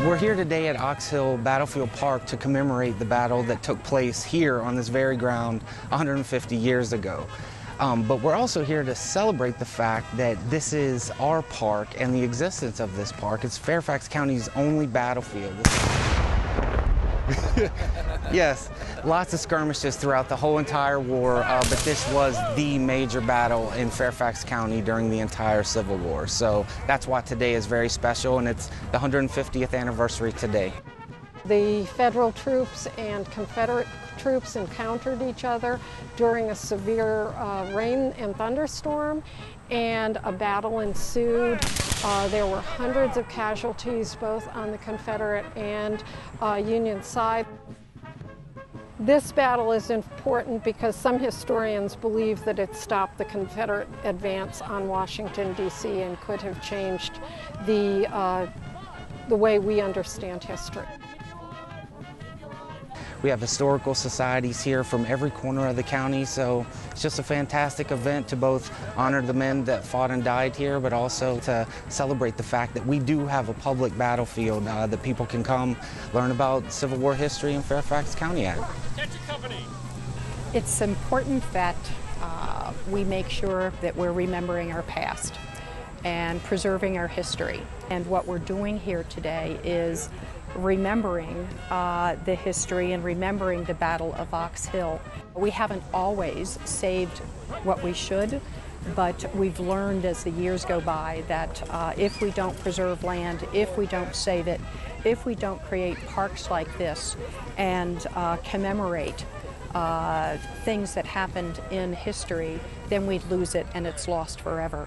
We're here today at Ox Hill Battlefield Park to commemorate the battle that took place here on this very ground 150 years ago. But we're also here to celebrate the fact that this is our park and the existence of this park. It's Fairfax County's only battlefield. Yes, lots of skirmishes throughout the whole entire war, but this was the major battle in Fairfax County during the entire Civil War. So that's why today is very special, and it's the 150th anniversary today. The Federal troops and Confederate troops encountered each other during a severe rain and thunderstorm, and a battle ensued. There were hundreds of casualties both on the Confederate and Union side. This battle is important because some historians believe that it stopped the Confederate advance on Washington, D.C. and could have changed the way we understand history. We have historical societies here from every corner of the county, so it's just a fantastic event to both honor the men that fought and died here, but also to celebrate the fact that we do have a public battlefield that people can come learn about Civil War history in Fairfax County at. It's important that we make sure that we're remembering our past and preserving our history. And what we're doing here today is remembering the history and remembering the Battle of Ox Hill. We haven't always saved what we should, but we've learned as the years go by that if we don't preserve land, if we don't save it, if we don't create parks like this and commemorate things that happened in history, then we'd lose it and it's lost forever.